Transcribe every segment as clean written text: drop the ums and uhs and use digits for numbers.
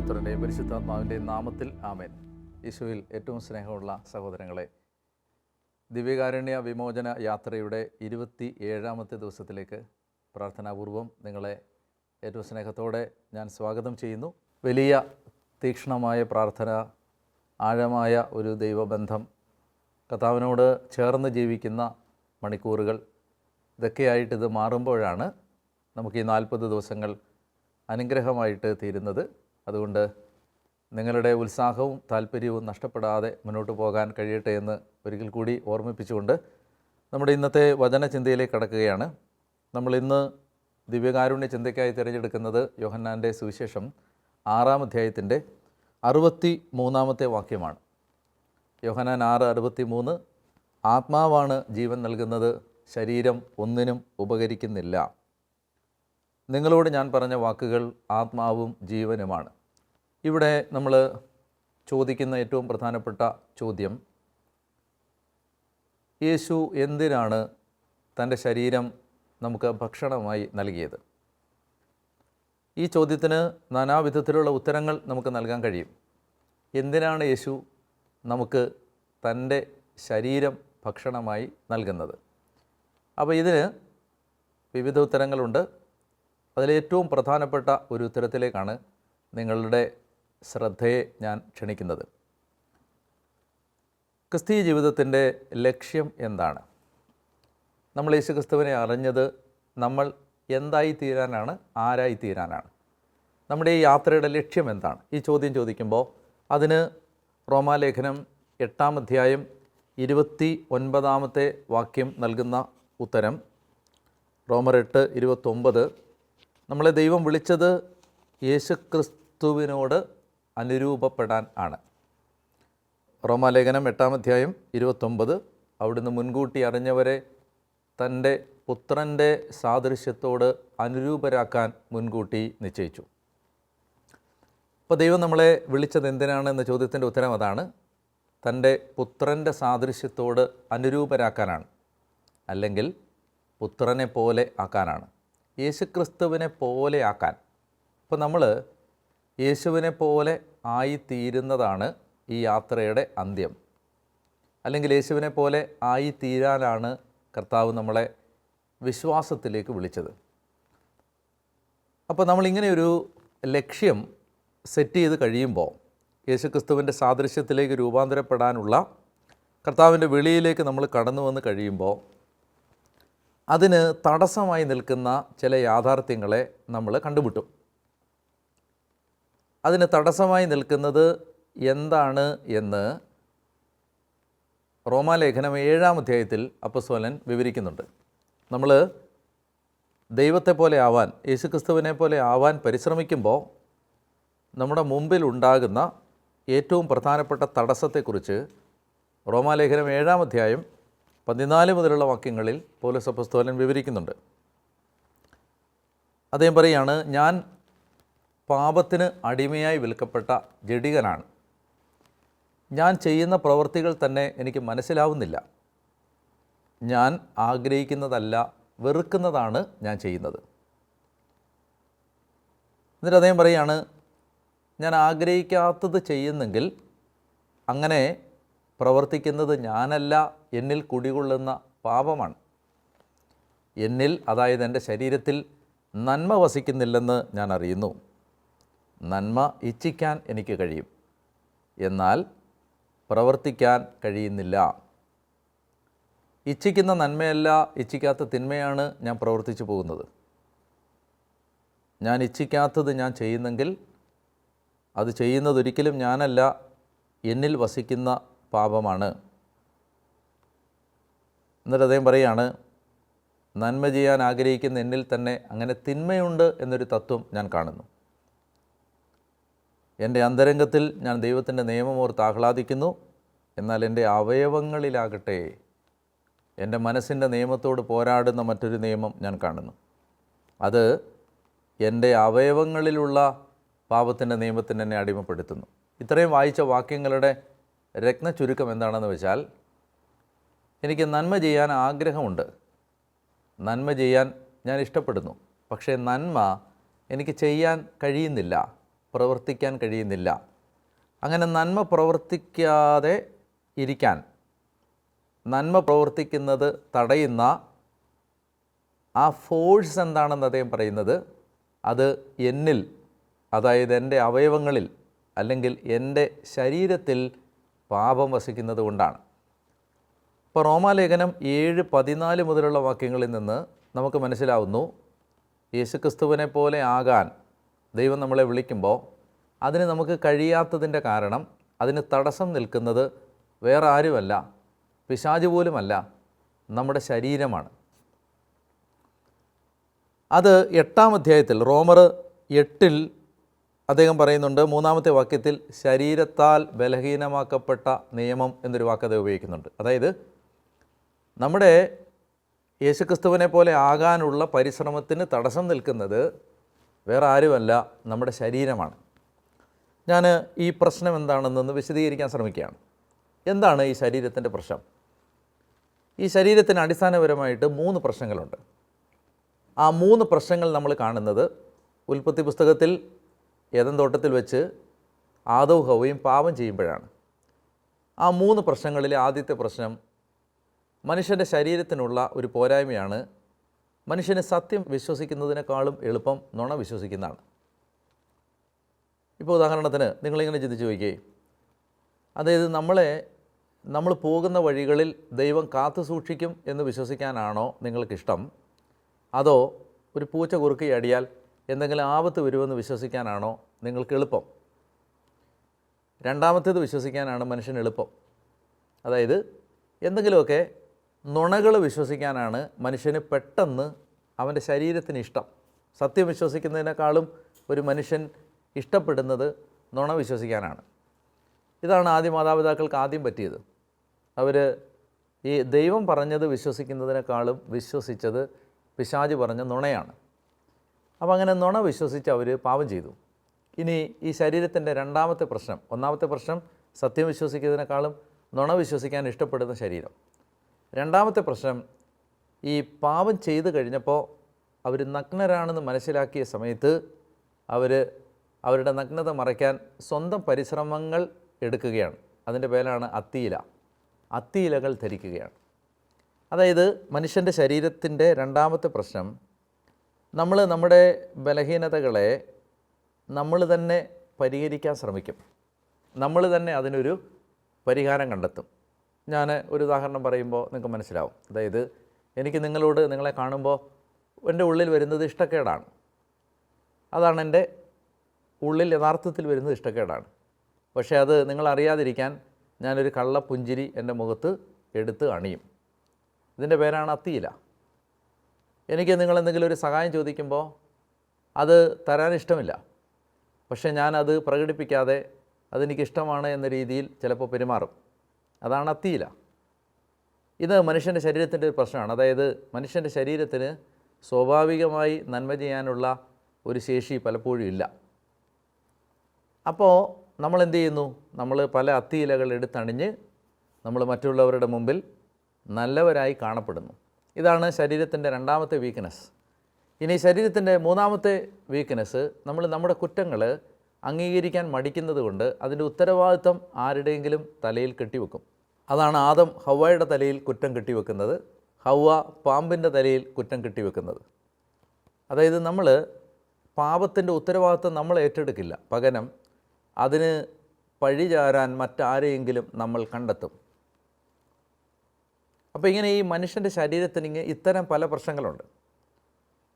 പുത്രൻ്റെയും പരിശുദ്ധാത്മാവിൻ്റെയും നാമത്തിൽ ആമേൻ. യേശുവിൽ ഏറ്റവും സ്നേഹമുള്ള സഹോദരങ്ങളെ, ദിവ്യകാരുണ്യ വിമോചന യാത്രയുടെ 27ാമത്തെ ദിവസത്തിലേക്ക് പ്രാർത്ഥനാപൂർവം നിങ്ങളെ ഏറ്റവും സ്നേഹത്തോടെ ഞാൻ സ്വാഗതം ചെയ്യുന്നു. വലിയ തീക്ഷ്ണമായ പ്രാർത്ഥന, ആഴമായ ഒരു ദൈവബന്ധം, കർത്താവിനോട് ചേർന്ന് ജീവിക്കുന്ന മണിക്കൂറുകൾ, ഇതൊക്കെയായിട്ടിത് മാറുമ്പോഴാണ് നമുക്ക് ഈ 40 ദിവസങ്ങൾ അനുഗ്രഹമായിട്ട് തീരുന്നത്. അതുകൊണ്ട് നിങ്ങളുടെ ഉത്സാഹവും താല്പര്യവും നഷ്ടപ്പെടാതെ മുന്നോട്ട് പോകാൻ കഴിയട്ടെ എന്ന് ഒരിക്കൽ കൂടി ഓർമ്മിപ്പിച്ചുകൊണ്ട് നമ്മുടെ ഇന്നത്തെ വചനചിന്തയിലേക്ക് കടക്കുകയാണ്. നമ്മളിന്ന് ദിവ്യകാരുണ്യ ചിന്തയ്ക്കായി തിരഞ്ഞെടുക്കുന്നത് യോഹന്നാൻ്റെ സുവിശേഷം 6-ാം അധ്യായത്തിൻ്റെ 63-ാമത്തെ വാക്യമാണ്. യോഹന്നാൻ 6:63, ആത്മാവാണ് ജീവൻ നൽകുന്നത്, ശരീരം ഒന്നിനും ഉപകരിക്കുന്നില്ല. നിങ്ങളോട് ഞാൻ പറഞ്ഞ വാക്കുകൾ ആത്മാവും ജീവനുമാണ്. ഇവിടെ നമ്മൾ ചോദിക്കുന്ന ഏറ്റവും പ്രധാനപ്പെട്ട ചോദ്യം, യേശു എന്തിനാണ് തൻ്റെ ശരീരം നമുക്ക് ഭക്ഷണമായി നൽകിയത്? ഈ ചോദ്യത്തിന് നാനാവിധത്തിലുള്ള ഉത്തരങ്ങൾ നമുക്ക് നൽകാൻ കഴിയും. എന്തിനാണ് യേശു നമുക്ക് തൻ്റെ ശരീരം ഭക്ഷണമായി നൽകുന്നത്? അപ്പോൾ ഇതിന് വിവിധ ഉത്തരങ്ങളുണ്ട്. അതിലേറ്റവും പ്രധാനപ്പെട്ട ഒരു ഉത്തരത്തിലേക്കാണ് നിങ്ങളുടെ ശ്രദ്ധയെ ഞാൻ ക്ഷണിക്കുന്നത്. ക്രിസ്തീയ ജീവിതത്തിൻ്റെ ലക്ഷ്യം എന്താണ്? നമ്മൾ യേശുക്രിസ്തുവിനെ അറിഞ്ഞത് നമ്മൾ എന്തായിത്തീരാനാണ്, ആരായിത്തീരാനാണ്? നമ്മുടെ ഈ യാത്രയുടെ ലക്ഷ്യം എന്താണ്? ഈ ചോദ്യം ചോദിക്കുമ്പോൾ അതിന് റോമാലേഖനം 8-ാം അധ്യായം 29-ാമത്തെ വാക്യം നൽകുന്ന ഉത്തരം, റോമർ 8:29, നമ്മളെ ദൈവം വിളിച്ചത് യേശുക്രിസ്തുവിനോട് അനുരൂപപ്പെടാൻ ആണ്. റോമാലേഖനം 8-ാം അധ്യായം 29, അവിടുന്ന് മുൻകൂട്ടി അറിഞ്ഞവരെ തൻ്റെ പുത്രൻ്റെ സാദൃശ്യത്തോട് അനുരൂപരാക്കാൻ മുൻകൂട്ടി നിശ്ചയിച്ചു. അപ്പോൾ ദൈവം നമ്മളെ വിളിച്ചത് എന്തിനാണ് എന്ന ചോദ്യത്തിൻ്റെ ഉത്തരം അതാണ്. തൻ്റെ പുത്രൻ്റെ സാദൃശ്യത്തോട് അനുരൂപരാക്കാനാണ്, അല്ലെങ്കിൽ പുത്രനെ പോലെ ആക്കാനാണ്, യേശുക്രിസ്തുവിനെ പോലെ ആക്കാൻ. അപ്പോൾ നമ്മൾ യേശുവിനെ പോലെ ആയിത്തീരുന്നതാണ് ഈ യാത്രയുടെ അന്ത്യം, അല്ലെങ്കിൽ യേശുവിനെ പോലെ ആയിത്തീരാനാണ് കർത്താവ് നമ്മളെ വിശ്വാസത്തിലേക്ക് വിളിച്ചത്. അപ്പോൾ നമ്മളിങ്ങനെയൊരു ലക്ഷ്യം സെറ്റ് ചെയ്ത് കഴിയുമ്പോൾ, യേശുക്രിസ്തുവിൻ്റെ സാദൃശ്യത്തിലേക്ക് രൂപാന്തരപ്പെടാനുള്ള കർത്താവിൻ്റെ വിളിയിലേക്ക് നമ്മൾ കടന്നു വന്ന് കഴിയുമ്പോൾ, അതിന് തടസ്സമായി നിൽക്കുന്ന ചില യാഥാർത്ഥ്യങ്ങളെ നമ്മൾ കണ്ടുമുട്ടും. അതിന് തടസ്സമായി നിൽക്കുന്നത് എന്താണ് എന്ന് റോമാലേഖനം 7-ാം അധ്യായത്തിൽ അപ്പോസ്തലൻ വിവരിക്കുന്നുണ്ട്. നമ്മൾ ദൈവത്തെ പോലെ ആവാൻ, യേശുക്രിസ്തുവിനെ പോലെ ആവാൻ പരിശ്രമിക്കുമ്പോൾ നമ്മുടെ മുമ്പിൽ ഉണ്ടാകുന്ന ഏറ്റവും പ്രധാനപ്പെട്ട തടസ്സത്തെക്കുറിച്ച് റോമാലേഖനം 7-ാം അധ്യായം 14 മുതലുള്ള വാക്യങ്ങളിൽ പൗലോസ് അപ്പോസ്തലൻ വിവരിക്കുന്നുണ്ട്. അദ്ദേഹം പറയുകയാണ്, ഞാൻ പാപത്തിന് അടിമയായി വിൽക്കപ്പെട്ട ജഡികനാണ്. ഞാൻ ചെയ്യുന്ന പ്രവൃത്തികൾ തന്നെ എനിക്ക് മനസ്സിലാവുന്നില്ല. ഞാൻ ആഗ്രഹിക്കുന്നതല്ല, വെറുക്കുന്നതാണ് ഞാൻ ചെയ്യുന്നത്. എന്നിട്ട് അദ്ദേഹം പറയുകയാണ്, ഞാൻ ആഗ്രഹിക്കാത്തത് ചെയ്യുന്നെങ്കിൽ അങ്ങനെ പ്രവർത്തിക്കുന്നത് ഞാനല്ല, എന്നിൽ കുടികൊള്ളുന്ന പാപമാണ്. എന്നിൽ, അതായത് എൻ്റെ ശരീരത്തിൽ നന്മ വസിക്കുന്നില്ലെന്ന് ഞാൻ അറിയുന്നു. നന്മ ഇച്ഛിക്കാൻ എനിക്ക് കഴിയും, എന്നാൽ പ്രവർത്തിക്കാൻ കഴിയുന്നില്ല. ഇച്ഛിക്കുന്ന നന്മയല്ല, ഇച്ഛിക്കാത്ത തിന്മയാണ് ഞാൻ പ്രവർത്തിച്ചു പോകുന്നത്. ഞാൻ ഇച്ഛിക്കാത്തത് ഞാൻ ചെയ്യുന്നെങ്കിൽ അത് ചെയ്യുന്നതൊരിക്കലും ഞാനല്ല, എന്നിൽ വസിക്കുന്ന പാപമാണ്. എന്നിട്ട് അദ്ദേഹം പറയുകയാണ്, നന്മ ചെയ്യാൻ ആഗ്രഹിക്കുന്ന എന്നിൽ തന്നെ അങ്ങനെ തിന്മയുണ്ട് എന്നൊരു തത്വം ഞാൻ കാണുന്നു. എൻ്റെ അന്തരംഗത്തിൽ ഞാൻ ദൈവത്തിൻ്റെ നിയമമോർത്ത് ആഹ്ലാദിക്കുന്നു, എന്നാൽ എൻ്റെ അവയവങ്ങളിലാകട്ടെ എൻ്റെ മനസ്സിൻ്റെ നിയമത്തോട് പോരാടുന്ന മറ്റൊരു നിയമം ഞാൻ കാണുന്നു. അത് എൻ്റെ അവയവങ്ങളിലുള്ള പാപത്തിൻ്റെ നിയമത്തിന് എന്നെ അടിമപ്പെടുത്തുന്നു. ഇത്രയും വായിച്ച വാക്യങ്ങളുടെ രത്ന ചുരുക്കം എന്താണെന്ന് വെച്ചാൽ, എനിക്ക് നന്മ ചെയ്യാൻ ആഗ്രഹമുണ്ട്, നന്മ ചെയ്യാൻ ഞാൻ ഇഷ്ടപ്പെടുന്നു, പക്ഷേ നന്മ എനിക്ക് ചെയ്യാൻ കഴിയുന്നില്ല. പ്രവർത്തിക്കാൻ കഴിയുന്നില്ല. അങ്ങനെ നന്മ പ്രവർത്തിക്കാതെ ഇരിക്കാൻ, നന്മ പ്രവർത്തിക്കുന്നത് തടയുന്ന ആ ഫോഴ്സ് എന്താണെന്ന് അദ്ദേഹം പറയുന്നത്, അത് എന്നിൽ, അതായത് എൻ്റെ അവയവങ്ങളിൽ അല്ലെങ്കിൽ എൻ്റെ ശരീരത്തിൽ പാപം വസിക്കുന്നത് കൊണ്ടാണ്. ഇപ്പോൾ റോമാലേഖനം 7:14 മുതലുള്ള വാക്യങ്ങളിൽ നിന്ന് നമുക്ക് മനസ്സിലാവുന്നു, യേശുക്രിസ്തുവിനെ പോലെ ആകാൻ ദൈവം നമ്മളെ വിളിക്കുമ്പോൾ അതിന് നമുക്ക് കഴിയാത്തതിൻ്റെ കാരണം, അതിന് തടസ്സം നിൽക്കുന്നത് വേറെ ആരുമല്ല, പിശാച് പോലുമല്ല, നമ്മുടെ ശരീരമാണ്. അത് 8-ാം അധ്യായത്തിൽ റോമർ 8-ൽ അദ്ദേഹം പറയുന്നുണ്ട്, 3-ാമത്തെ വാക്യത്തിൽ ശരീരത്താൽ ബലഹീനമാക്കപ്പെട്ട നിയമം എന്നൊരു വാക്ക് അദ്ദേഹം ഉപയോഗിക്കുന്നുണ്ട്. അതായത് നമ്മുടെ യേശുക്രിസ്തുവിനെ പോലെ ആകാനുള്ള പരിശ്രമത്തിന് തടസ്സം നിൽക്കുന്നത് വേറെ ആരുമല്ല, നമ്മുടെ ശരീരമാണ്. ഞാൻ ഈ പ്രശ്നം എന്താണെന്നൊന്ന് വിശദീകരിക്കാൻ ശ്രമിക്കുകയാണ്. എന്താണ് ഈ ശരീരത്തിൻ്റെ പ്രശ്നം? ഈ ശരീരത്തിന് അടിസ്ഥാനപരമായിട്ട് 3 പ്രശ്നങ്ങളുണ്ട്. ആ 3 പ്രശ്നങ്ങൾ നമ്മൾ കാണുന്നത് ഉൽപ്പത്തി പുസ്തകത്തിൽ ഏദൻ തോട്ടത്തിൽ വെച്ച് ആദവും ഹവ്വയും പാപം ചെയ്യുമ്പോഴാണ്. ആ 3 പ്രശ്നങ്ങളിലെ ആദ്യത്തെ പ്രശ്നം മനുഷ്യൻ്റെ ശരീരത്തിനുള്ള ഒരു പോരായ്മയാണ്. മനുഷ്യന് സത്യം വിശ്വസിക്കുന്നതിനേക്കാളും എളുപ്പം നുണ വിശ്വസിക്കുന്നതാണ്. ഇപ്പോൾ ഉദാഹരണത്തിന് നിങ്ങളിങ്ങനെ ചിന്തിച്ച് ചോദിക്കുകയും, അതായത് നമ്മൾ പോകുന്ന വഴികളിൽ ദൈവം കാത്തു സൂക്ഷിക്കും എന്ന് വിശ്വസിക്കാനാണോ നിങ്ങൾക്കിഷ്ടം, അതോ ഒരു പൂച്ച കുറുക്കി അടിയാൽ എന്തെങ്കിലും ആപത്ത് വരുമെന്ന് വിശ്വസിക്കാനാണോ നിങ്ങൾക്ക് എളുപ്പം? രണ്ടാമത്തേത് വിശ്വസിക്കാനാണ് മനുഷ്യന് എളുപ്പം. അതായത് എന്തെങ്കിലുമൊക്കെ നുണകൾ വിശ്വസിക്കാനാണ് മനുഷ്യന് പെട്ടെന്ന് അവൻ്റെ ശരീരത്തിന് ഇഷ്ടം. സത്യം വിശ്വസിക്കുന്നതിനേക്കാളും ഒരു മനുഷ്യൻ ഇഷ്ടപ്പെടുന്നത് നുണ വിശ്വസിക്കാനാണ്. ഇതാണ് ആദ്യ മാതാപിതാക്കൾക്ക് ആദ്യം പറ്റിയത്. അവർ ഈ ദൈവം പറഞ്ഞത് വിശ്വസിക്കുന്നതിനേക്കാളും വിശ്വസിച്ചത് പിശാച് പറഞ്ഞ നുണയാണ്. അപ്പോൾ അങ്ങനെ നുണ വിശ്വസിച്ച് അവർ പാപം ചെയ്തു. ഇനി ഈ ശരീരത്തിൻ്റെ രണ്ടാമത്തെ പ്രശ്നം, ഒന്നാമത്തെ പ്രശ്നം സത്യം വിശ്വസിക്കുന്നതിനേക്കാളും നുണ വിശ്വസിക്കാൻ ഇഷ്ടപ്പെടുന്ന ശരീരം. രണ്ടാമത്തെ പ്രശ്നം, ഈ പാപം ചെയ്തു കഴിഞ്ഞപ്പോൾ അവർ നഗ്നരാണെന്ന് മനസ്സിലാക്കിയ സമയത്ത് അവരുടെ നഗ്നത മറയ്ക്കാൻ സ്വന്തം പരിശ്രമങ്ങൾ എടുക്കുകയാണ്. അതിൻ്റെ പേരാണ് അത്തിയിലകൾ ധരിക്കുകയാണ്. അതായത് മനുഷ്യൻ്റെ ശരീരത്തിൻ്റെ രണ്ടാമത്തെ പ്രശ്നം, നമ്മുടെ ബലഹീനതകളെ നമ്മൾ തന്നെ പരിഹരിക്കാൻ ശ്രമിക്കും. നമ്മൾ തന്നെ അതിനൊരു പരിഹാരം കണ്ടെത്തും. ഞാൻ ഒരു ഉദാഹരണം പറയുമ്പോൾ നിങ്ങൾക്ക് മനസ്സിലാവും. അതായത് എനിക്ക് നിങ്ങളെ കാണുമ്പോൾ എൻ്റെ ഉള്ളിൽ വരുന്നത് ഇഷ്ടക്കേടാണ്. അതാണ് എൻ്റെ ഉള്ളിൽ യഥാർത്ഥത്തിൽ വരുന്നത് ഇഷ്ടക്കേടാണ്. പക്ഷേ അത് നിങ്ങളറിയാതിരിക്കാൻ ഞാനൊരു കള്ളപ്പുഞ്ചിരി എൻ്റെ മുഖത്ത് എടുത്ത് അണിയും. ഇതിൻ്റെ പേരാണ് അത്തിയില. എനിക്ക് നിങ്ങളെന്തെങ്കിലും ഒരു സഹായം ചോദിക്കുമ്പോൾ അത് തരാൻ ഇഷ്ടമില്ല, പക്ഷേ ഞാനത് പ്രകടിപ്പിക്കാതെ അതെനിക്കിഷ്ടമാണ് എന്ന രീതിയിൽ ചിലപ്പോൾ പെരുമാറും. അതാണ് അത്തിയില. ഇത് മനുഷ്യൻ്റെ ശരീരത്തിൻ്റെ ഒരു പ്രശ്നമാണ്. അതായത് മനുഷ്യൻ്റെ ശരീരത്തിന് സ്വാഭാവികമായി നന്മ ചെയ്യാനുള്ള ഒരു ശേഷി പലപ്പോഴും ഇല്ല. അപ്പോൾ നമ്മൾ എന്ത് ചെയ്യുന്നു? നമ്മൾ പല അത്തിയിലകൾ എടുത്തണിഞ്ഞ് നമ്മൾ മറ്റുള്ളവരുടെ മുമ്പിൽ നല്ലവരായി കാണപ്പെടുന്നു. ഇതാണ് ശരീരത്തിൻ്റെ രണ്ടാമത്തെ വീക്ക്നെസ്. ഇനി ശരീരത്തിൻ്റെ മൂന്നാമത്തെ വീക്ക്നെസ്, നമ്മുടെ കുറ്റങ്ങൾ അംഗീകരിക്കാൻ മടിക്കുന്നത് കൊണ്ട് അതിൻ്റെ ഉത്തരവാദിത്വം ആരുടെയെങ്കിലും തലയിൽ കെട്ടിവെക്കും. അതാണ് ആദം ഹവ്വയുടെ തലയിൽ കുറ്റം കെട്ടിവെക്കുന്നത്, ഹവ്വ പാമ്പിൻ്റെ തലയിൽ കുറ്റം കെട്ടിവെക്കുന്നത്. അതായത് നമ്മൾ പാപത്തിൻ്റെ ഉത്തരവാദിത്വം നമ്മൾ ഏറ്റെടുക്കില്ല, പകരം അതിന് പഴിചാരാൻ മറ്റാരെയെങ്കിലും നമ്മൾ കണ്ടെത്തും. അപ്പോൾ ഇങ്ങനെ ഈ മനുഷ്യൻ്റെ ശരീരത്തിന് ഇത്തരം പല പ്രശ്നങ്ങളുണ്ട്.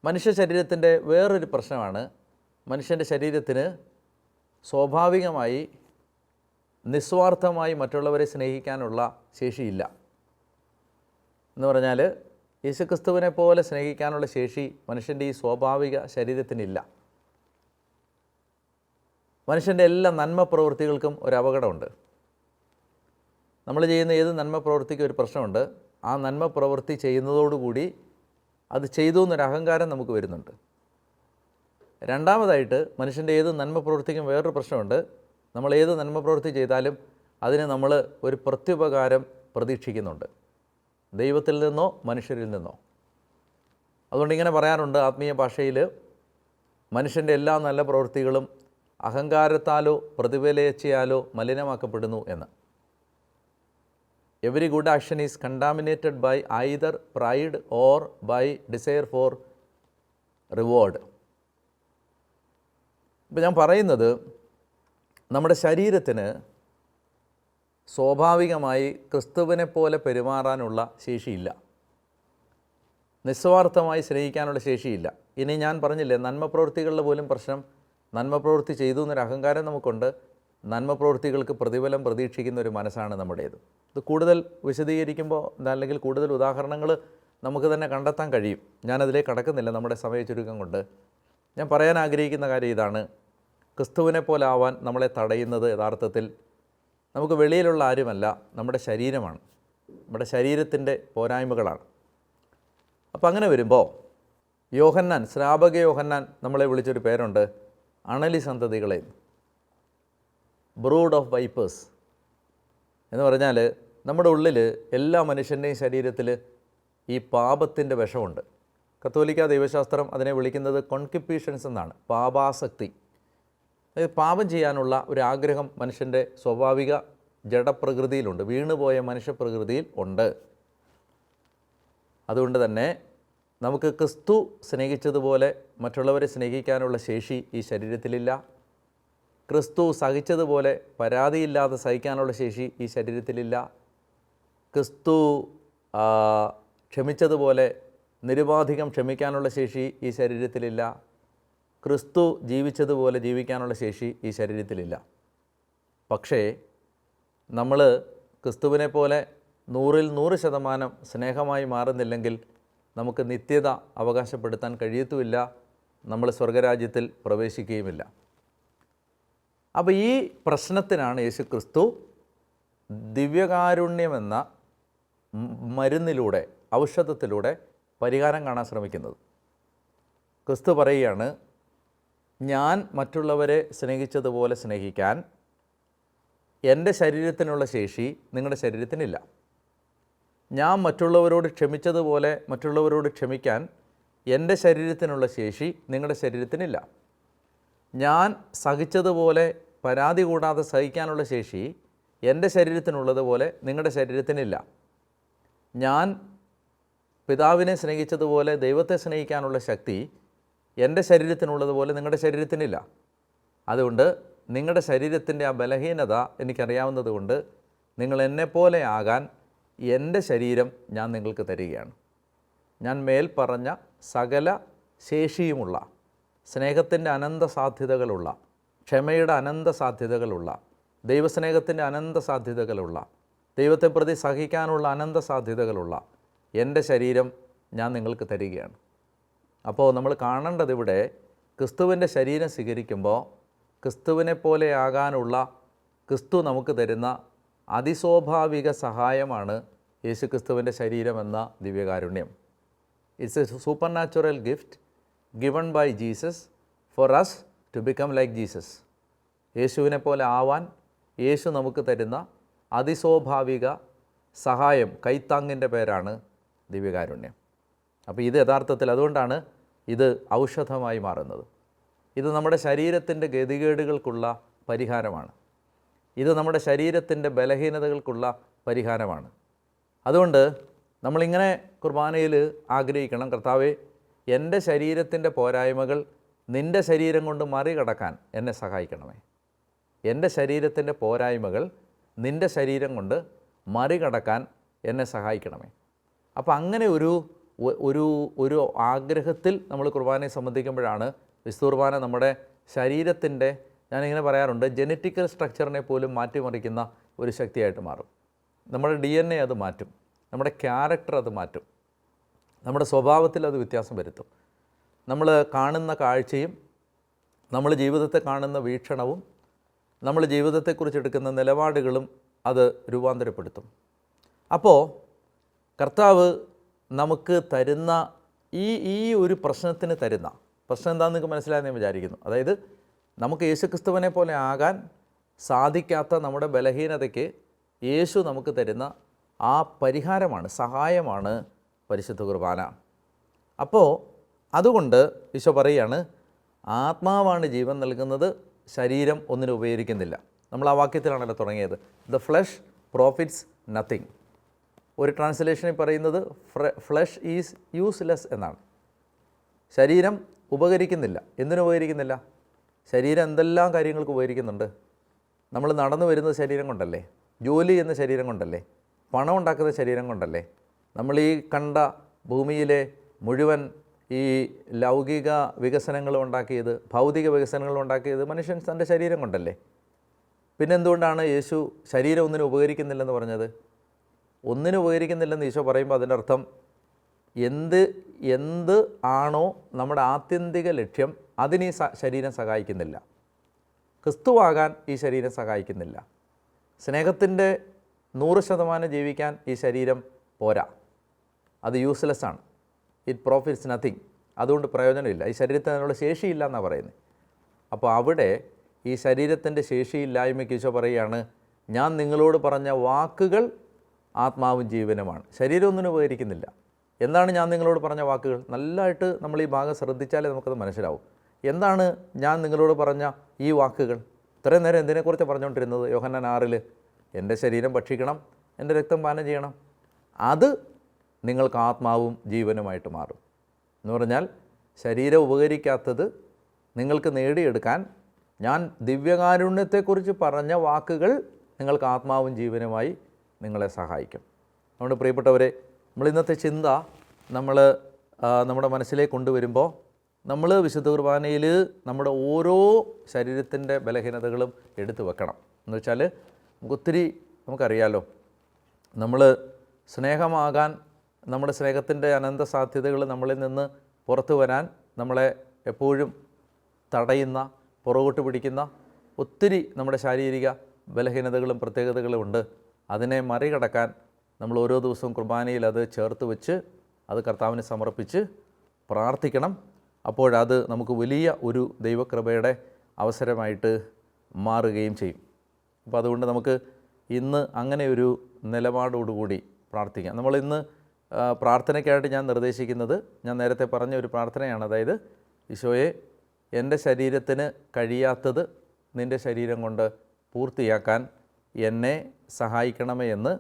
മനുഷ്യ ശരീരത്തിൻ്റെ വേറൊരു പ്രശ്നമാണ്, മനുഷ്യൻ്റെ ശരീരത്തിന് സ്വാഭാവികമായി നിസ്വാർത്ഥമായി മറ്റുള്ളവരെ സ്നേഹിക്കാനുള്ള ശേഷിയില്ല. എന്ന് പറഞ്ഞാൽ യേശുക്രിസ്തുവിനെ പോലെ സ്നേഹിക്കാനുള്ള ശേഷി മനുഷ്യൻ്റെ ഈ സ്വാഭാവിക ശരീരത്തിനില്ല. മനുഷ്യൻ്റെ എല്ലാ നന്മ പ്രവൃത്തികൾക്കും ഒരു അപകടമുണ്ട്. നമ്മൾ ചെയ്യുന്ന ഏത് നന്മ പ്രവൃത്തിക്കും ഒരു പ്രശ്നമുണ്ട്. ആ നന്മ പ്രവൃത്തി ചെയ്യുന്നതോടുകൂടി അത് ചെയ്തു എന്നൊരു അഹങ്കാരം നമുക്ക് വരുന്നുണ്ട്. രണ്ടാമതായിട്ട് മനുഷ്യൻ്റെ ഏത് നന്മ പ്രവൃത്തിക്കും വേറൊരു പ്രശ്നമുണ്ട്. നമ്മൾ ഏത് നന്മ പ്രവൃത്തി ചെയ്താലും അതിന് നമ്മൾ ഒരു പ്രത്യുപകാരം പ്രതീക്ഷിക്കുന്നുണ്ട്, ദൈവത്തിൽ നിന്നോ മനുഷ്യരിൽ നിന്നോ. അതുകൊണ്ട് ഇങ്ങനെ പറയാറുണ്ട് ആത്മീയ ഭാഷയിൽ, മനുഷ്യൻ്റെ എല്ലാ നല്ല പ്രവൃത്തികളും അഹങ്കാരത്താലോ പ്രതിഫലേച്ഛയാലോ മലിനമാക്കപ്പെടുന്നു എന്ന്. Every good action is contaminated by either pride or by desire for reward. ഇപ്പം ഞാൻ പറയുന്നത്, നമ്മുടെ ശരീരത്തിന് സ്വാഭാവികമായി ക്രിസ്തുവിനെ പോലെ പെരുമാറാനുള്ള ശേഷിയില്ല, നിസ്വാർത്ഥമായി സ്നേഹിക്കാനുള്ള ശേഷിയില്ല. ഇനി ഞാൻ പറഞ്ഞില്ലേ, നന്മപ്രവൃത്തികളുടെ പോലും പ്രശ്നം, നന്മപ്രവൃത്തി ചെയ്തു എന്നൊരു അഹങ്കാരം നമുക്കുണ്ട്, നന്മപ്രവൃത്തികൾക്ക് പ്രതിഫലം പ്രതീക്ഷിക്കുന്ന ഒരു മനസ്സാണ് നമ്മുടേത്. ഇത് കൂടുതൽ വിശദീകരിക്കുമ്പോൾ അല്ലെങ്കിൽ കൂടുതൽ ഉദാഹരണങ്ങൾ നമുക്ക് തന്നെ കണ്ടെത്താൻ കഴിയും. ഞാനതിലേക്ക് കടക്കുന്നില്ല നമ്മുടെ സമയ ചുരുക്കം കൊണ്ട്. ഞാൻ പറയാൻ ആഗ്രഹിക്കുന്ന കാര്യം ഇതാണ്: ക്രിസ്തുവിനെ പോലെ ആവാൻ നമ്മളെ തടയുന്നത് യഥാർത്ഥത്തിൽ നമുക്ക് വെളിയിലുള്ള ആരുമല്ല, നമ്മുടെ ശരീരമാണ്, നമ്മുടെ ശരീരത്തിൻ്റെ പോരായ്മകളാണ്. അപ്പോൾ അങ്ങനെ വരുമ്പോൾ യോഹന്നാൻ, ശ്രാപക യോഹന്നാൻ നമ്മളെ വിളിച്ചൊരു പേരുണ്ട്, അണലി സന്തതികളെ, ബ്രൂഡ് ഓഫ് വൈപ്പേഴ്സ് എന്ന് പറഞ്ഞാൽ നമ്മുടെ ഉള്ളിൽ എല്ലാ മനുഷ്യൻ്റെയും ശരീരത്തിൽ ഈ പാപത്തിൻ്റെ വിഷമുണ്ട്. കത്തോലിക്ക ദൈവശാസ്ത്രം അതിനെ വിളിക്കുന്നത് കോൺകിപ്പീഷൻസ് എന്നാണ്, പാപാസക്തി. അതായത് പാപം ചെയ്യാനുള്ള ഒരു ആഗ്രഹം മനുഷ്യൻ്റെ സ്വാഭാവിക ജഡപ്രകൃതിയിലുണ്ട്, വീണുപോയ മനുഷ്യപ്രകൃതിയിൽ ഉണ്ട്. അതുകൊണ്ട് തന്നെ നമുക്ക് ക്രിസ്തു സ്നേഹിച്ചതുപോലെ മറ്റുള്ളവരെ സ്നേഹിക്കാനുള്ള ശേഷി ഈ ശരീരത്തിലില്ല. ക്രിസ്തു സഹിച്ചതുപോലെ പരാതിയില്ലാതെ സഹിക്കാനുള്ള ശേഷി ഈ ശരീരത്തിലില്ല. ക്രിസ്തു ക്ഷമിച്ചതുപോലെ നിരുപാധികം ക്ഷമിക്കാനുള്ള ശേഷി ഈ ശരീരത്തിലില്ല. ക്രിസ്തു ജീവിച്ചതുപോലെ ജീവിക്കാനുള്ള ശേഷി ഈ ശരീരത്തിലില്ല. പക്ഷേ നമ്മൾ ക്രിസ്തുവിനെ പോലെ 100% സ്നേഹമായി മാറുന്നില്ലെങ്കിൽ നമുക്ക് നിത്യത അവകാശപ്പെടുത്താൻ കഴിയത്തുമില്ല, നമ്മൾ സ്വർഗരാജ്യത്തിൽ പ്രവേശിക്കുകയുമില്ല. അപ്പോൾ ഈ പ്രശ്നത്തിനാണ് യേശു ക്രിസ്തു ദിവ്യകാരുണ്യമെന്ന മരുന്നിലൂടെ, ഔഷധത്തിലൂടെ പരിഹാരം കാണാൻ ശ്രമിക്കുന്നത്. ക്രിസ്തു പറയുകയാണ്, ഞാൻ മറ്റുള്ളവരെ സ്നേഹിച്ചതുപോലെ സ്നേഹിക്കാൻ എൻ്റെ ശരീരത്തിനുള്ള ശേഷി നിങ്ങളുടെ ശരീരത്തിനില്ല. ഞാൻ മറ്റുള്ളവരോട് ക്ഷമിച്ചതുപോലെ മറ്റുള്ളവരോട് ക്ഷമിക്കാൻ എൻ്റെ ശരീരത്തിനുള്ള ശേഷി നിങ്ങളുടെ ശരീരത്തിനില്ല. ഞാൻ സഹിച്ചതുപോലെ പരാതി കൂടാതെ സഹിക്കാനുള്ള ശേഷി എൻ്റെ ശരീരത്തിനുള്ളതുപോലെ നിങ്ങളുടെ ശരീരത്തിനില്ല. ഞാൻ പിതാവിനെ സ്നേഹിച്ചതുപോലെ ദൈവത്തെ സ്നേഹിക്കാനുള്ള ശക്തി എൻ്റെ ശരീരത്തിനുള്ളതുപോലെ നിങ്ങളുടെ ശരീരത്തിനില്ല. അതുകൊണ്ട് നിങ്ങളുടെ ശരീരത്തിൻ്റെ ആ ബലഹീനത എനിക്കറിയാവുന്നത് കൊണ്ട് നിങ്ങൾ എന്നെപ്പോലെ ആകാൻ എൻ്റെ ശരീരം ഞാൻ നിങ്ങൾക്ക് തരികയാണ്. ഞാൻ മേൽപ്പറഞ്ഞ സകല ശേഷിയുമുള്ള, സ്നേഹത്തിൻ്റെ അനന്ത സാധ്യതകളുള്ള, ക്ഷമയുടെ അനന്ത സാധ്യതകളുള്ള, ദൈവസ്നേഹത്തിൻ്റെ അനന്ത സാധ്യതകളുള്ള, ദൈവത്തെ പ്രതി സഹിക്കാനുള്ള അനന്ത സാധ്യതകളുള്ള എൻ്റെ ശരീരം ഞാൻ നിങ്ങൾക്ക് തരികയാണ്. അപ്പോൾ നമ്മൾ കാണേണ്ടത് ഇവിടെ ക്രിസ്തുവിൻ്റെ ശരീരം സ്വീകരിക്കുമ്പോൾ ക്രിസ്തുവിനെ പോലെ ആകാനുള്ള ക്രിസ്തു നമുക്ക് തരുന്ന അതിസ്വാഭാവിക സഹായമാണ് യേശു ക്രിസ്തുവിൻ്റെ ശരീരമെന്ന ദിവ്യകാരുണ്യം. It's a supernatural gift given by Jesus for us to become like Jesus. യേശുവിനെ പോലെ ആവാൻ യേശു നമുക്ക് തരുന്ന അതിസ്വാഭാവിക സഹായം, കൈത്താങ്ങിൻ്റെ പേരാണ് ദിവ്യകാരുണ്യം. അപ്പോൾ ഇത് യഥാർത്ഥത്തിൽ അതുകൊണ്ടാണ് ഇത് ഔഷധമായി മാറുന്നത്. ഇത് നമ്മുടെ ശരീരത്തിൻ്റെ ഗതികേടുകൾക്കുള്ള പരിഹാരമാണ്. ഇത് നമ്മുടെ ശരീരത്തിൻ്റെ ബലഹീനതകൾക്കുള്ള പരിഹാരമാണ്. അതുകൊണ്ട് നമ്മളിങ്ങനെ കുർബാനയിൽ ആഗ്രഹിക്കണം, കർത്താവേ, എൻ്റെ ശരീരത്തിൻ്റെ പോരായ്മകൾ നിൻ്റെ ശരീരം കൊണ്ട് മറികടക്കാൻ എന്നെ സഹായിക്കണമേ. എൻ്റെ ശരീരത്തിൻ്റെ പോരായ്മകൾ നിൻ്റെ ശരീരം കൊണ്ട് മറികടക്കാൻ എന്നെ സഹായിക്കണമേ. അപ്പോൾ അങ്ങനെ ഒരു ആഗ്രഹത്തിൽ നമ്മൾ കുർബാനയെ സംബന്ധിക്കുമ്പോഴാണ് വിശുദ്ധ കുർബാന നമ്മുടെ ശരീരത്തിൻ്റെ, ഞാനിങ്ങനെ പറയാറുണ്ട്, ജനറ്റിക്കൽ സ്ട്രക്ചറിനെ പോലും മാറ്റിമറിക്കുന്ന ഒരു ശക്തിയായിട്ട് മാറും. നമ്മുടെ DNA അത് മാറ്റും, നമ്മുടെ ക്യാരക്ടർ അത് മാറ്റും, നമ്മുടെ സ്വഭാവത്തിൽ അത് വ്യത്യാസം വരുത്തും. നമ്മൾ കാണുന്ന കാഴ്ചയും നമ്മൾ ജീവിതത്തെ കാണുന്ന വീക്ഷണവും നമ്മൾ ജീവിതത്തെക്കുറിച്ച് എടുക്കുന്ന നിലപാടുകളും അത് രൂപാന്തരപ്പെടുത്തും. അപ്പോൾ കർത്താവ് നമുക്ക് തരുന്ന ഈ ഒരു പ്രശ്നത്തിന് തരുന്ന പ്രശ്നം എന്താണെന്ന് നിങ്ങൾക്ക് മനസ്സിലായെന്ന് ഞാൻ വിചാരിക്കുന്നു. അതായത് നമുക്ക് യേശുക്രിസ്തുവിനെ പോലെ ആകാൻ സാധിക്കാത്ത നമ്മുടെ ബലഹീനതയ്ക്ക് യേശു നമുക്ക് തരുന്ന ആ പരിഹാരമാണ്, സഹായമാണ് പരിശുദ്ധ കുർബാന. അപ്പോൾ അതുകൊണ്ട് ഈശോ പറയുകയാണ്, ആത്മാവാണ് ജീവൻ നൽകുന്നത്, ശരീരം ഒന്നിനും ഉപകരിക്കുന്നില്ല. നമ്മൾ ആ വാക്യത്തിലാണല്ലോ തുടങ്ങിയത്. The flesh profits nothing. ഒരു ട്രാൻസ്ലേഷനിൽ പറയുന്നത് ഫ്ലഷ് ഈസ് യൂസ്ലെസ് എന്നാണ്. ശരീരം ഉപകരിക്കുന്നില്ല. എന്തിനും ഉപകരിക്കുന്നില്ല? ശരീരം എന്തെല്ലാം കാര്യങ്ങൾക്ക് ഉപകരിക്കുന്നുണ്ട്. നമ്മൾ നടന്നു വരുന്നത് ശരീരം കൊണ്ടല്ലേ, ജോലി ചെയ്യുന്ന ശരീരം കൊണ്ടല്ലേ, പണം ഉണ്ടാക്കുന്ന ശരീരം കൊണ്ടല്ലേ. നമ്മൾ ഈ കണ്ട ഭൂമിയിലെ മുഴുവൻ ഈ ലൗകിക വികസനങ്ങളും ഉണ്ടാക്കിയത്, ഭൗതിക വികസനങ്ങളും ഉണ്ടാക്കിയത് മനുഷ്യൻ തൻ്റെ ശരീരം കൊണ്ടല്ലേ. പിന്നെ എന്തുകൊണ്ടാണ് യേശു ശരീരം ഒന്നിനും ഉപകരിക്കുന്നില്ലെന്ന് പറഞ്ഞത്? ഒന്നിനും ഉപകരിക്കുന്നില്ലെന്ന് ഈശോ പറയുമ്പോൾ അതിൻ്റെ അർത്ഥം എന്ത് ആണോ നമ്മുടെ ആത്യന്തിക ലക്ഷ്യം അതിന് ഈ ശരീരം സഹായിക്കുന്നില്ല. ക്രിസ്തുവാകാൻ ഈ ശരീരം സഹായിക്കുന്നില്ല. സ്നേഹത്തിൻ്റെ 100% ജീവിക്കാൻ ഈ ശരീരം പോരാ. അത് യൂസ്ലെസ് ആണ്. It profits nothing. അതുകൊണ്ട് പ്രയോജനമില്ല. ഈ ശരീരത്തിന് അതിനുള്ള ശേഷിയില്ല എന്നാണ് പറയുന്നത്. അപ്പോൾ അവിടെ ഈ ശരീരത്തിൻ്റെ ശേഷിയില്ലായ്മയ്ക്ക് ഈശോ പറയുകയാണ്, ഞാൻ നിങ്ങളോട് പറഞ്ഞ വാക്കുകൾ ആത്മാവും ജീവനുമാണ്. ശരീരം ഒന്നിനും ഉപകരിക്കുന്നില്ല. എന്താണ് ഞാൻ നിങ്ങളോട് പറഞ്ഞ വാക്കുകൾ? നല്ലതായിട്ട് നമ്മൾ ഈ ഭാഗം ശ്രദ്ധിച്ചാലേ നമുക്കത് മനസ്സിലാവും. എന്താണ് ഞാൻ നിങ്ങളോട് പറഞ്ഞ ഈ വാക്കുകൾ? ഇത്രയും നേരം എന്തിനെക്കുറിച്ച് പറഞ്ഞുകൊണ്ടിരുന്നത്? യോഹന്നാൻ 6 എൻ്റെ ശരീരം ഭക്ഷിക്കണം, എൻ്റെ രക്തം പാനം ചെയ്യണം, അത് നിങ്ങൾക്ക് ആത്മാവും ജീവനുമായിട്ട് മാറും എന്ന് പറഞ്ഞാൽ, ശരീരം ഉപകരിക്കാത്തത് നിങ്ങൾക്ക് നേടിയെടുക്കാൻ ഞാൻ ദിവ്യകാരുണ്യത്തെക്കുറിച്ച് പറഞ്ഞ വാക്കുകൾ നിങ്ങൾക്ക് ആത്മാവും ജീവനുമായി നിങ്ങളെ സഹായിക്കും. അതുകൊണ്ട് പ്രിയപ്പെട്ടവരെ, നമ്മൾ ഇന്നത്തെ ചിന്ത നമ്മുടെ മനസ്സിലേക്ക് കൊണ്ടുവരുമ്പോൾ, നമ്മൾ വിശുദ്ധ കുർബാനയിൽ നമ്മുടെ ഓരോ ശരീരത്തിൻ്റെ ബലഹീനതകളും എടുത്തു വെക്കണം. എന്ന് വെച്ചാൽ നമുക്കറിയാലോ, നമ്മൾ സ്നേഹമാകാൻ, നമ്മുടെ സ്നേഹത്തിൻ്റെ അനന്ത സാധ്യതകൾ നമ്മളിൽ നിന്ന് പുറത്തു വരാൻ നമ്മളെ എപ്പോഴും തടയുന്ന, പുറകോട്ട് പിടിക്കുന്ന ഒത്തിരി നമ്മുടെ ശാരീരിക ബലഹീനതകളും പ്രത്യേകതകളും ഉണ്ട്. അതിനെ മറികടക്കാൻ നമ്മൾ ഓരോ ദിവസവും കുർബാനയിൽ അത് ചേർത്ത് വെച്ച് അത് കർത്താവിന് സമർപ്പിച്ച് പ്രാർത്ഥിക്കണം. അപ്പോഴത് നമുക്ക് വലിയ ഒരു ദൈവകൃപയുടെ അവസരമായിട്ട് മാറുകയും ചെയ്യും. അപ്പോൾ അതുകൊണ്ട് നമുക്ക് ഇന്ന് അങ്ങനെ ഒരു നിലപാടോടുകൂടി പ്രാർത്ഥിക്കാം. നമ്മളിന്ന് പ്രാർത്ഥനയ്ക്കായിട്ട് ഞാൻ നിർദ്ദേശിക്കുന്നത്, ഞാൻ നേരത്തെ പറഞ്ഞ ഒരു പ്രാർത്ഥനയാണ്. അതായത്, ഈശോയെ, എൻ്റെ ശരീരത്തിന് കഴിയാത്തത് നിൻ്റെ ശരീരം കൊണ്ട് പൂർത്തിയാക്കാൻ എന്നെ സഹായിക്കണമേ എന്ന്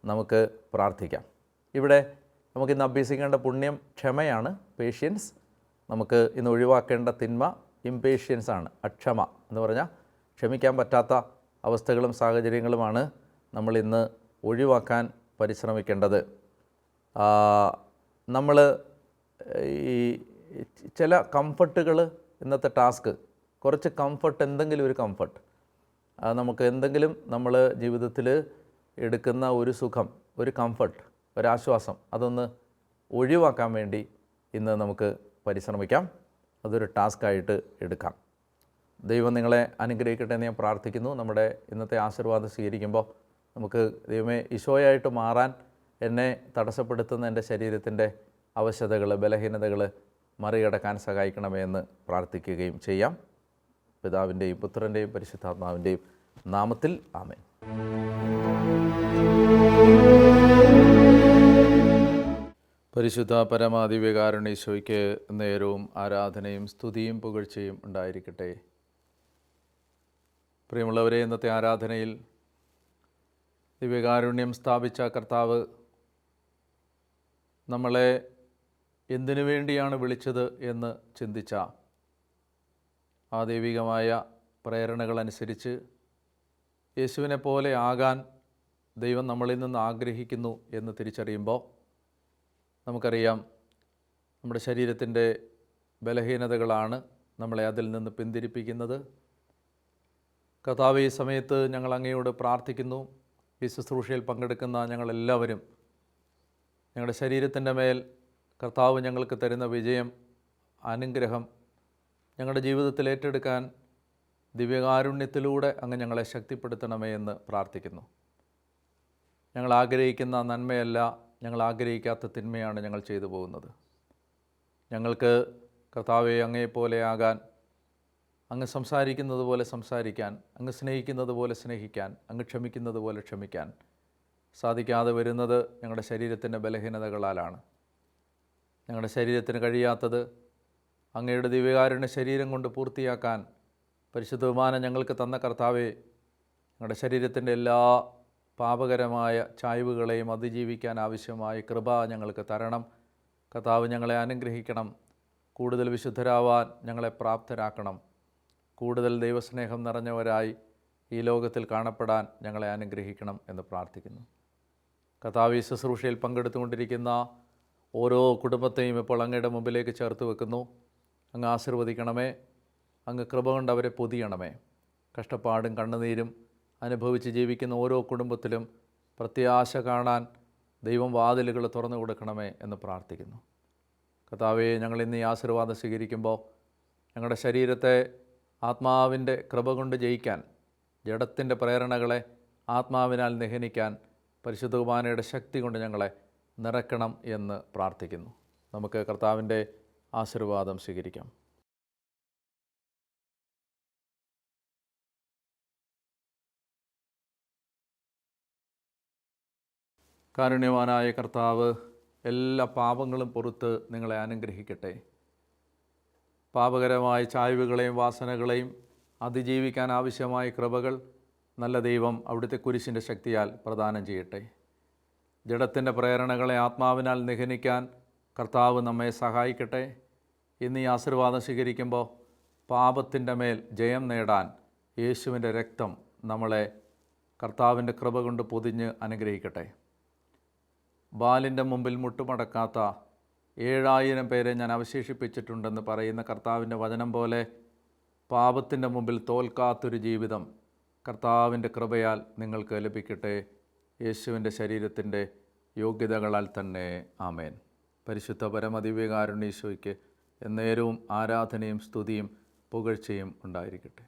നമുക്ക് പ്രാർത്ഥിക്കാം. ഇവിടെ നമുക്കിന്ന് അഭ്യസിക്കേണ്ട പുണ്യം ക്ഷമയാണ്, പേഷ്യൻസ്. നമുക്ക് ഇന്ന് ഒഴിവാക്കേണ്ട തിന്മ ഇംപേഷ്യൻസ് ആണ്, അക്ഷമ എന്ന് പറഞ്ഞാൽ ക്ഷമിക്കാൻ പറ്റാത്ത അവസ്ഥകളും സാഹചര്യങ്ങളുമാണ് നമ്മൾ ഇന്ന് ഒഴിവാക്കാൻ പരിശ്രമിക്കേണ്ടത്. നമ്മൾ ഈ ചില കംഫർട്ടുകൾ, ഇന്നത്തെ ടാസ്ക് കുറച്ച് കംഫർട്ട്, എന്തെങ്കിലും ഒരു കംഫർട്ട്, നമുക്ക് എന്തെങ്കിലും നമ്മൾ ജീവിതത്തിൽ എടുക്കുന്ന ഒരു സുഖം, ഒരു കംഫർട്ട്, ഒരാശ്വാസം, അതൊന്ന് ഒഴിവാക്കാൻ വേണ്ടി ഇന്ന് നമുക്ക് പരിശ്രമിക്കാം. അതൊരു ടാസ്ക്കായിട്ട് എടുക്കാം. ദൈവം നിങ്ങളെ അനുഗ്രഹിക്കട്ടെ എന്ന് ഞാൻ പ്രാർത്ഥിക്കുന്നു. നമ്മുടെ ഇന്നത്തെ ആശീർവാദം സ്വീകരിക്കുമ്പോൾ നമുക്ക്, ദൈവമേ, ഈശോയായിട്ട് മാറാൻ എന്നെ തടസ്സപ്പെടുത്തുന്ന എൻ്റെ ശരീരത്തിൻ്റെ അവശതകൾ, ബലഹീനതകൾ മറികടക്കാൻ സഹായിക്കണമേ എന്ന് പ്രാർത്ഥിക്കുകയും ചെയ്യാം. പിതാവിൻ്റെയും പുത്രൻ്റെയും പരിശുദ്ധാത്മാവിൻ്റെയും നാമത്തിൽ ആമേൻ. പരിശുദ്ധ പരമാദിവ്യകാരുണ്യേശോയ്ക്ക് നേരവും ആരാധനയും സ്തുതിയും പുകഴ്ചയും ഉണ്ടായിരിക്കട്ടെ. പ്രിയമുള്ളവരെ, ഇന്നത്തെ ആരാധനയിൽ ദിവ്യകാരുണ്യം സ്ഥാപിച്ച കർത്താവ് നമ്മളെ എന്തിനു വേണ്ടിയാണ് വിളിച്ചത് എന്ന് ചിന്തിച്ച ആ ദൈവികമായ പ്രേരണകളനുസരിച്ച് യേശുവിനെ പോലെ ആകാൻ ദൈവം നമ്മളിൽ നിന്ന് ആഗ്രഹിക്കുന്നു എന്ന് തിരിച്ചറിയുമ്പോൾ നമുക്കറിയാം, നമ്മുടെ ശരീരത്തിൻ്റെ ബലഹീനതകളാണ് നമ്മളെ അതിൽ നിന്ന് പിന്തിരിപ്പിക്കുന്നത്. കർത്താവേ, ഈ സമയത്ത് ഞങ്ങൾ അങ്ങയോട് പ്രാർത്ഥിക്കുന്നു. ഈ ശുശ്രൂഷയിൽ പങ്കെടുക്കുന്ന ഞങ്ങളെല്ലാവരും ഞങ്ങളുടെ ശരീരത്തിൻ്റെ മേൽ കർത്താവ് ഞങ്ങൾക്ക് തരുന്ന വിജയം, അനുഗ്രഹം ഞങ്ങളുടെ ജീവിതത്തിൽ ഏറ്റെടുക്കാൻ ദിവ്യകാരുണ്യത്തിലൂടെ അങ്ങ് ഞങ്ങളെ ശക്തിപ്പെടുത്തണമേ എന്ന് പ്രാർത്ഥിക്കുന്നു. ഞങ്ങൾ ആഗ്രഹിക്കുന്ന നന്മയല്ല, ഞങ്ങൾ ആഗ്രഹിക്കാത്ത തിന്മയാണ് ഞങ്ങൾ ചെയ്തു പോകുന്നത്. ഞങ്ങൾക്ക് കർത്താവെ അങ്ങയെപ്പോലെ ആകാൻ, അങ്ങ് സംസാരിക്കുന്നത് പോലെ സംസാരിക്കാൻ, അങ്ങ് സ്നേഹിക്കുന്നത് പോലെ സ്നേഹിക്കാൻ, അങ്ങ് ക്ഷമിക്കുന്നത് പോലെ ക്ഷമിക്കാൻ സാധിക്കാതെ വരുന്നത് ഞങ്ങളുടെ ശരീരത്തിൻ്റെ ബലഹീനതകളാലാണ്. ഞങ്ങളുടെ ശരീരത്തിന് കഴിയാത്തത് അങ്ങയുടെ ദിവ്യകാരുണ്യ ശരീരം കൊണ്ട് പൂർത്തിയാക്കാൻ പരിശുദ്ധ കുർബാന ഞങ്ങൾക്ക് തന്ന കർത്താവേ, ഞങ്ങളുടെ ശരീരത്തിൻ്റെ എല്ലാ പാപകരമായ ചായ്വുകളെയും അതിജീവിക്കാൻ ആവശ്യമായ കൃപ ഞങ്ങൾക്ക് തരണം. കർത്താവ്, ഞങ്ങളെ അനുഗ്രഹിക്കണം. കൂടുതൽ വിശുദ്ധരാവാൻ ഞങ്ങളെ പ്രാപ്തരാക്കണം. കൂടുതൽ ദൈവസ്നേഹം നിറഞ്ഞവരായി ഈ ലോകത്തിൽ കാണപ്പെടാൻ ഞങ്ങളെ അനുഗ്രഹിക്കണം എന്ന് പ്രാർത്ഥിക്കുന്നു. കർത്താവ്, ഈ ശുശ്രൂഷയിൽ പങ്കെടുത്തുകൊണ്ടിരിക്കുന്ന ഓരോ കുടുംബത്തെയും ഇപ്പോൾ അങ്ങയുടെ മുമ്പിലേക്ക് ചേർത്ത് വെക്കുന്നു. അങ്ങ് ആശീർവദിക്കണമേ. അങ്ങ് കൃപ കൊണ്ട് അവരെ പൊതിയണമേ. കഷ്ടപ്പാടും കണ്ണുനീരും അനുഭവിച്ച് ജീവിക്കുന്ന ഓരോ കുടുംബത്തിലും പ്രത്യാശ കാണാൻ ദൈവം വാതിലുകൾ തുറന്നു കൊടുക്കണമേ എന്ന് പ്രാർത്ഥിക്കുന്നു. കർത്താവേ, ഞങ്ങൾ ഇന്ന് ഈ ആശീർവാദം സ്വീകരിക്കുമ്പോൾ ഞങ്ങളുടെ ശരീരത്തെ ആത്മാവിൻ്റെ കൃപ കൊണ്ട് ജയിക്കാൻ, ജഡത്തിൻ്റെ പ്രേരണകളെ ആത്മാവിനാൽ നിഹനിക്കാൻ പരിശുദ്ധ കുർബാനയുടെ ശക്തി കൊണ്ട് ഞങ്ങളെ നിറയ്ക്കണം എന്ന് പ്രാർത്ഥിക്കുന്നു. നമുക്ക് കർത്താവിൻ്റെ ആശീർവാദം സ്വീകരിക്കാം. കാരുണ്യവാനായ കർത്താവ് എല്ലാ പാപങ്ങളും പുറത്ത് നിങ്ങളെ അനുഗ്രഹിക്കട്ടെ. പാപകരമായ ചായ്വുകളെയും വാസനകളെയും അതിജീവിക്കാൻ ആവശ്യമായ കൃപകൾ നല്ല ദൈവം അവിടുത്തെ കുരിശിൻ്റെ ശക്തിയാൽ പ്രദാനം ചെയ്യട്ടെ. ജഡത്തിൻ്റെ പ്രേരണകളെ ആത്മാവിനാൽ നിഹനിക്കാൻ കർത്താവ് നമ്മെ സഹായിക്കട്ടെ. ഇന്ന് ഈ ആശീർവാദം സ്വീകരിക്കുമ്പോൾ പാപത്തിൻ്റെ മേൽ ജയം നേടാൻ യേശുവിൻ്റെ രക്തം നമ്മളെ കർത്താവിൻ്റെ കൃപ കൊണ്ട് പൊതിഞ്ഞ് അനുഗ്രഹിക്കട്ടെ. ബാലിൻ്റെ മുമ്പിൽ മുട്ടുമടക്കാത്ത 7000 പേരെ ഞാൻ അവശേഷിപ്പിച്ചിട്ടുണ്ടെന്ന് പറയുന്ന കർത്താവിൻ്റെ വചനം പോലെ പാപത്തിൻ്റെ മുമ്പിൽ തോൽക്കാത്തൊരു ജീവിതം കർത്താവിൻ്റെ കൃപയാൽ നിങ്ങൾക്ക് ലഭിക്കട്ടെ. യേശുവിൻ്റെ ശരീരത്തിൻ്റെ യോഗ്യതകളാൽ തന്നെ. ആമേൻ. പരിശുദ്ധ പരമദിവ്യകാരുണ്യ ഈശോയ്ക്ക് എന്നേരവും ആരാധനയും സ്തുതിയും പുകഴ്ചയും ഉണ്ടായിരിക്കട്ടെ.